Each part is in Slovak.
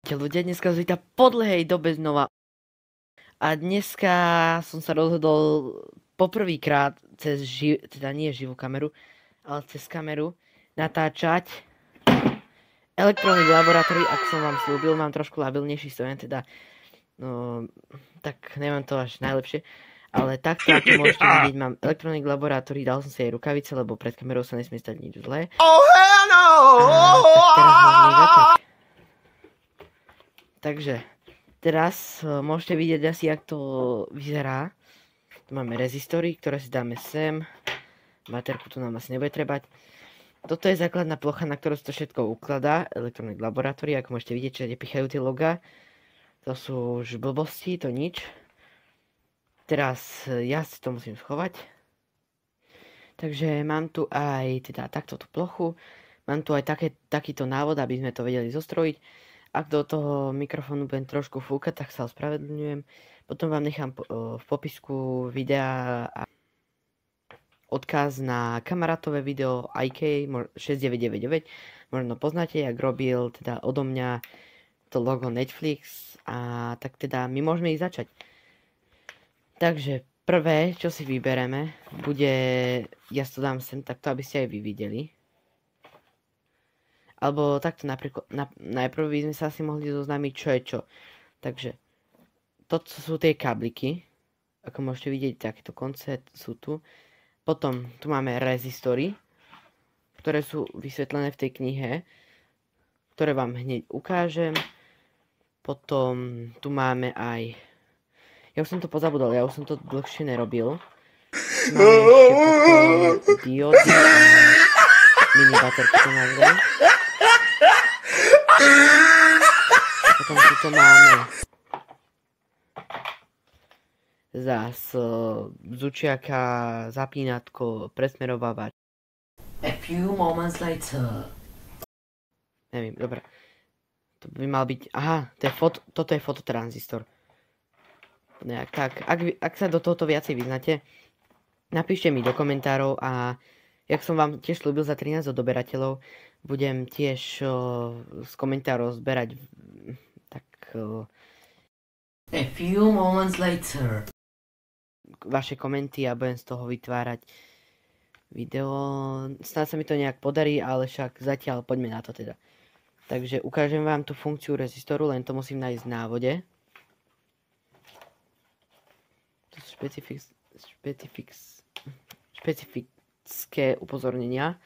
Ľudia, dneska zvita po dlhej dobe znova. A dneska som sa rozhodol poprvýkrát cez teda nie živú kameru, ale cez kameru natáčať Electronic Laboratory, ak som vám slúbil, mám trošku labilnejší stojan, teda no, tak nemám to až najlepšie. Ale takto, ako môžete vidieť, mám Electronic Laboratory, dal som si aj rukavice, lebo pred kamerou sa nesmie stať nič zlé. Oh hell no! Tak teraz môžeme začať. Takže, teraz môžete vidieť asi, jak to vyzerá. Tu máme rezistory, ktoré si dáme sem. Baterku tu nám asi nebude trebať. Toto je základná plocha, na ktorú sa to všetko ukladá. Electronic Laboratory, ako môžete vidieť, čo pichajú tie logá. To sú už blbosti, to nič. Teraz ja si to musím schovať. Takže mám tu aj teda takto tú plochu. Mám tu aj takýto návod, aby sme to vedeli zostrojiť. Ak do toho mikrofónu budem trošku fúkať, tak sa ospravedlňujem. Potom vám nechám v popisku videa odkaz na kamarátové video IK6999. Možno poznáte, jak robil teda odo mňa to logo Netflix. A tak teda my môžeme ich začať. Takže prvé, čo si vybereme, bude, ja to dám sem takto, aby ste aj vy videli. Alebo takto napríklad, najprv by sme sa asi mohli zoznámiť, čo je čo. Takže, toto sú tie kábliky. Ako môžete vidieť, takýto koncept sú tu. Potom, tu máme rezistory, ktoré sú vysvetlené v tej knihe, ktoré vám hneď ukážem. Potom, tu máme aj... Ja už som to pozabudol, ja už som to dlhšie nerobil. Máme ešte potom diody a mini baterky to nazvem. Potom tu máme zás zučiaka, zapínatko, presmerovávač. A few moments later. Neviem, dobre. To by mal byť... Aha, toto je fototranzistor. Tak, ak sa do tohoto viacej vyznáte, napíšte mi do komentárov a jak som vám tiež slúbil za 13 odoberateľov, budem tiež z komentárov zberať tak a few moments later vaše komenty a budem z toho vytvárať video. Snáď sa mi to nejak podarí, ale však zatiaľ poďme na to teda. Takže ukážem vám tú funkciu rezistoru, len to musím nájsť v návode. To sú špecifické upozornenia.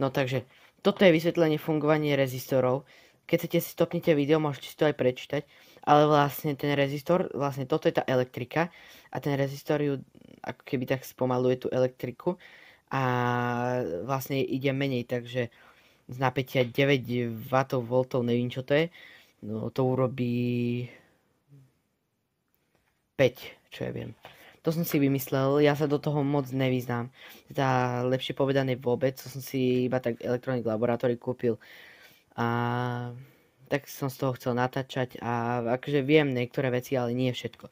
No takže, toto je vysvetlenie fungovania rezistorov. Keď chcete si stopnite video, môžete si to aj prečítať. Ale vlastne ten rezistor, vlastne toto je tá elektrika. A ten rezistor ju, ako keby tak spomaluje tú elektriku. A vlastne ide menej, takže z napätia 9 W, neviem čo to je. No to urobí 5, čo ja viem. To som si vymyslel, ja sa do toho moc nevyznám. Teda lepšie povedané vôbec, to som si iba tak Electronic Laboratory kúpil. A tak som z toho chcel natáčať a akože viem niektoré veci, ale nie všetko.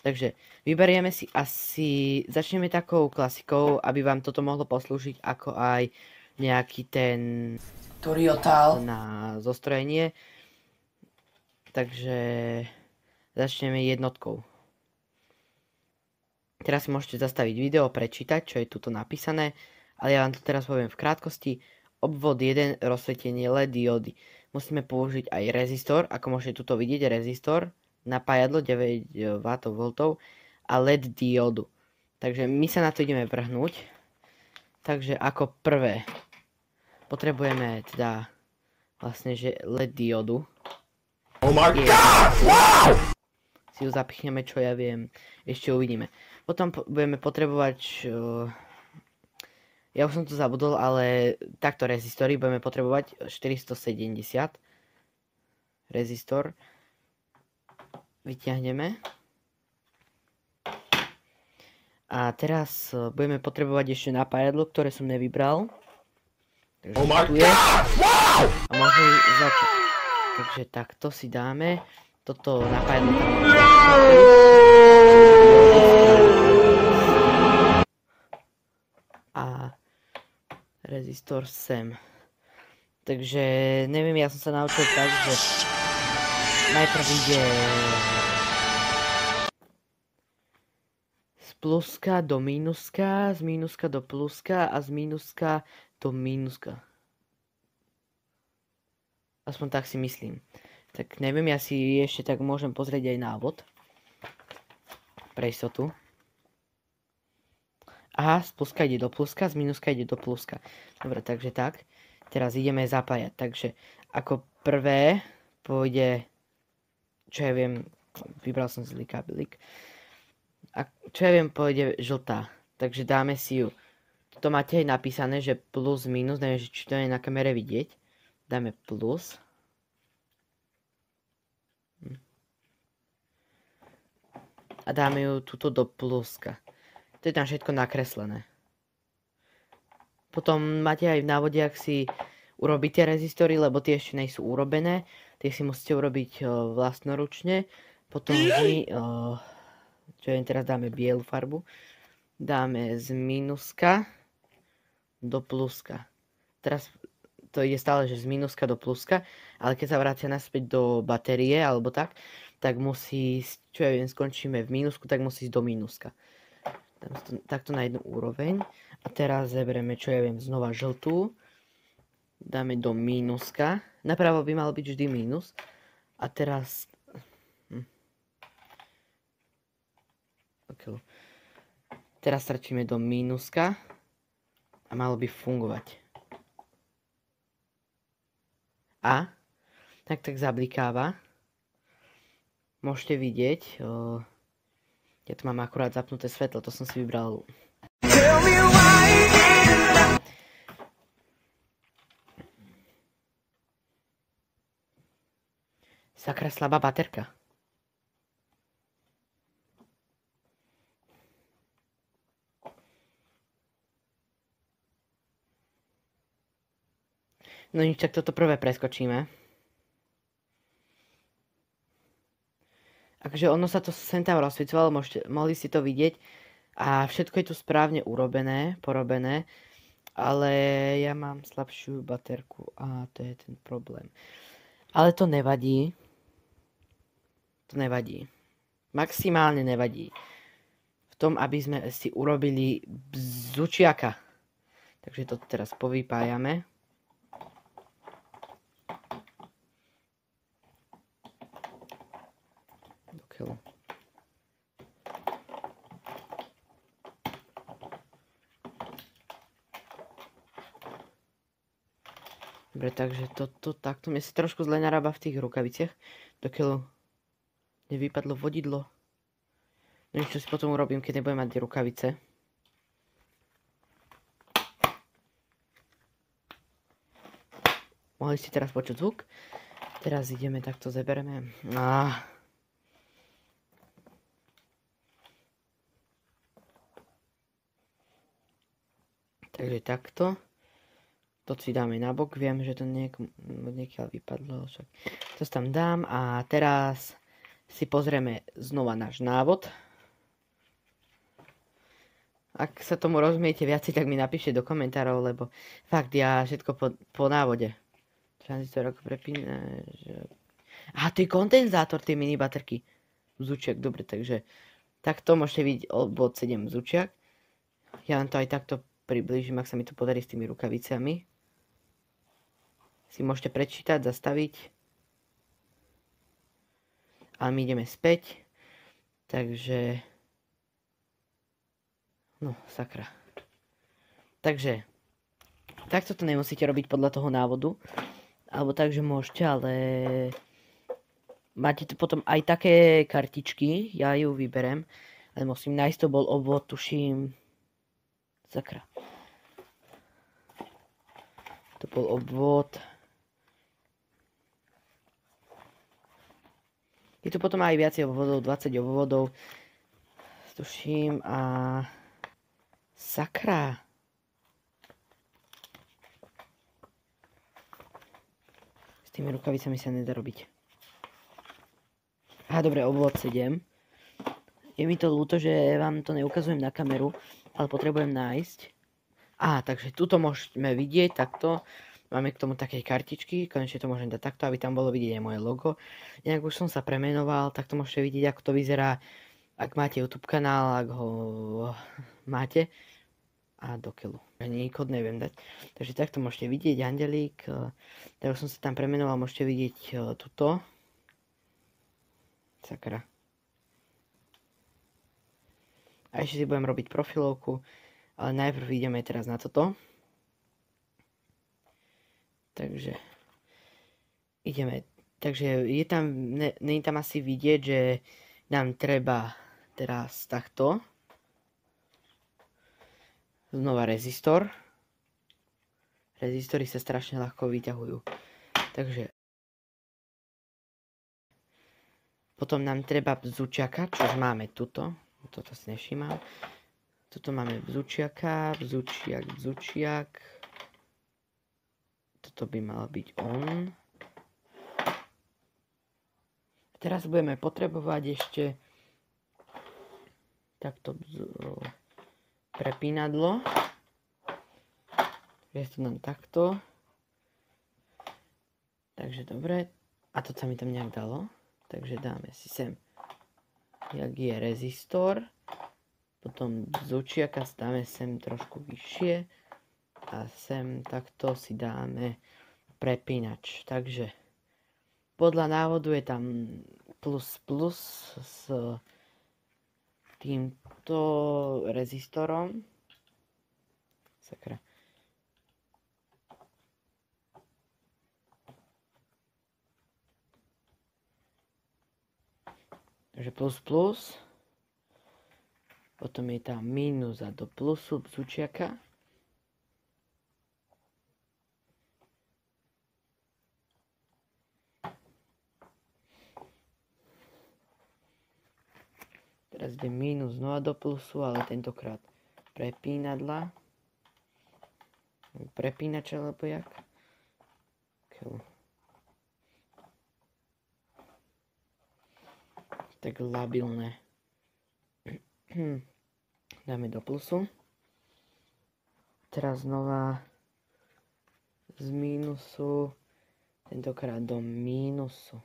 Takže vyberieme si asi, začneme takou klasikou, aby vám toto mohlo poslúžiť ako aj nejaký ten tutoriál na zostrojenie. Takže začneme jednotkou. Teraz si môžete zastaviť video, prečítať, čo je tuto napísané, ale ja vám to teraz poviem v krátkosti. Obvod 1, rozsvietenie LED diódy. Musíme použiť aj rezistor, ako môžete tuto vidieť, rezistor, napájadlo 9 W a LED diódu. Takže my sa na to ideme vrhnúť. Takže ako prvé potrebujeme teda vlastne, že LED diódu. Oh my god! Wow! Si ju zapichneme, čo ja viem, ešte uvidíme. Potom budeme potrebovať, ja už som to zabudol, ale takto rezistory budeme potrebovať 470 rezistor. Vyťahneme. A teraz budeme potrebovať ešte napájadlo, ktoré som nevybral. Takže tu je. A môžeme začať. Takže takto si dáme. Toto napájadlo tam. A rezistor sem. Takže neviem, ja som sa naučil tak, že najprv ide z pluska do mínuska, z mínuska do pluska a z mínuska do mínuska. Aspoň tak si myslím. Tak neviem, ja si ešte tak môžem pozrieť aj návod. Pre istotu. Aha, z pluska ide do pluska, z mínuska ide do pluska. Dobre, takže tak. Teraz ideme zapájať. Takže ako prvé pôjde, čo ja viem, vybral som zlý kabelik. A čo ja viem, pôjde žltá. Takže dáme si ju. To máte aj napísané, že plus, minus, neviem, či to je na kamere vidieť. Dáme plus. A dáme ju tuto do pluska. To je tam všetko nakreslené. Potom máte aj v návode, ak si urobíte rezistory, lebo tie ešte nejsú urobené. Tie si musíte urobiť vlastnoručne. Potom čo jen teraz dáme bielu farbu. Dáme z mínuska do pluska. Teraz to ide stále, že z mínuska do pluska, ale keď sa vrátia naspäť do batérie, alebo tak musí, čo ja viem, skončíme v mínusku, tak musí ísť do mínuska. Takto na jednu úroveň. A teraz zeberieme, čo ja viem, znova žltú. Dáme do mínuska. Napravo by mal byť vždy mínus. A teraz... Okay. Teraz strčíme do mínuska. A malo by fungovať. A tak zablikáva. Môžete vidieť. Ja tu mám akurát zapnuté svetlo, to som si vybral. Sakra, slabá baterka. No nič, tak toto prvé preskočíme. Takže ono sa to sem tam rozsviecovalo, mohli ste to vidieť. A všetko je tu správne urobené, porobené. Ale ja mám slabšiu baterku a to je ten problém. Ale to nevadí. To nevadí. Maximálne nevadí. V tom, aby sme si urobili bzučiaka. Takže to teraz povypájame. Dobre, takže toto takto. Mne si trošku zle narába v tých rukaviciach. Dokiaľ nevypadlo vodidlo. No čo si potom urobím, keď nebudem mať rukavice. Mohli ste teraz počuť zvuk. Teraz ideme, takto zeberieme. Takže takto. To si dáme na bok, viem, že to niekiaľ vypadlo, však to tam dám a teraz si pozrieme znova náš návod. Ak sa tomu rozumiete viacej, tak mi napíšte do komentárov, lebo fakt ja všetko po návode. Tranzistor ako prepínač. Aha, to je kondenzátor, tie mini baterky. Bzučiak, dobre, takže takto môžete vidieť obvod 7 bzučiak. Ja vám to aj takto priblížim, ak sa mi to podarí s tými rukavicami. Si môžete prečítať, zastaviť. Ale my ideme späť. Takže... No, sakra. Takže... Takto to nemusíte robiť podľa toho návodu. Alebo takže môžete, ale... Máte tu potom aj také kartičky. Ja ju vyberem. Ale musím nájsť, to bol obvod, tuším... Sakra. To bol obvod... Je tu potom aj viacej obvodov, 20 obvodov, tuším, a sakra. S tými rukavicami sa nedá robiť. Aha, dobre, obvod 7. Je mi to ľúto, že vám to neukazujem na kameru, ale potrebujem nájsť. Takže tuto môžeme vidieť takto. Máme k tomu také kartičky, konečne to môžem dať takto, aby tam bolo vidieť aj moje logo. Inak už som sa premenoval, tak to môžete vidieť, ako to vyzerá, ak máte YouTube kanál, ak ho máte. A do keľu. Ani kód neviem dať. Takže takto môžete vidieť Andelík. Tak už som sa tam premenoval, môžete vidieť tuto. Sakra. A ešte si budem robiť profilovku, ale najprv ideme teraz na toto. Takže ideme. Takže je tam, nie je tam asi vidieť, že nám treba teraz takto. Znova rezistor. Rezistory sa strašne ľahko vyťahujú. Takže potom nám treba bzučiaka, čo máme tuto. Toto si nevšímam. Tuto máme bzučiaka, bzučiak. Toto by mal byť on. Teraz budeme potrebovať ešte takto prepínadlo. Je to nám takto. Takže dobre. A to sa mi tam nejak dalo. Takže dáme si sem, jak je rezistor. Potom bzučiaka dáme sem trošku vyššie. A sem takto si dáme prepínač. Takže podľa návodu je tam plus s týmto rezistorom. Sakra. Takže plus. Potom je tam mínus a do plusu bzučiaka. Teraz ide mínus znova do plusu, ale tentokrát prepínadla. Prepínač alebo jak. Tak labilné. Dáme do plusu. Teraz znova z mínusu, tentokrát do mínusu.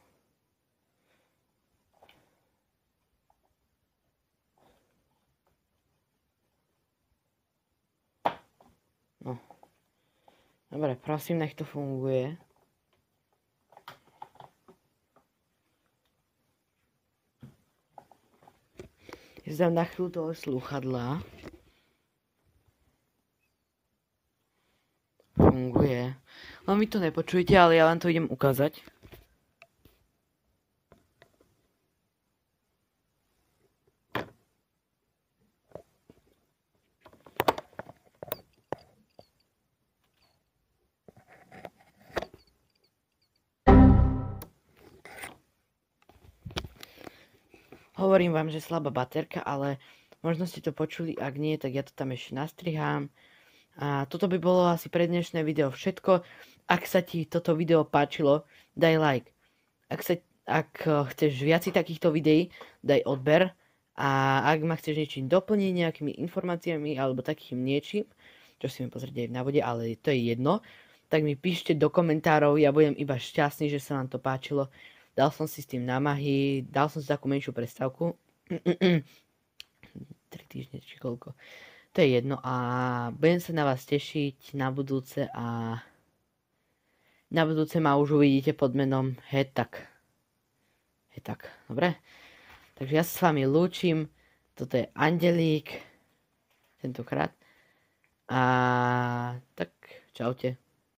No. Dobre, prosím, nech to funguje. Zdám na chvíľu toho slúchadla. Funguje. No vy to nepočujete, ale ja vám to idem ukázať. Hovorím vám, že slabá baterka, ale možno ste to počuli, ak nie, tak ja to tam ešte nastrihám. A toto by bolo asi pre dnešné video všetko. Ak sa ti toto video páčilo, daj like. Ak chceš viac takýchto videí, daj odber. A ak ma chceš niečím doplniť nejakými informáciami alebo takým niečím, čo si mi pozrieť aj v návode, ale to je jedno, tak mi píšte do komentárov, ja budem iba šťastný, že sa vám to páčilo. Dal som si s tým námahy, dal som si takú menšiu prestávku. 3 týždne či koľko. To je jedno a budem sa na vás tešiť na budúce a na budúce ma už uvidíte pod menom Hetak. Dobre? Takže ja sa s vami lúčim. Toto je Andelík. Tentokrát. A tak, čaute.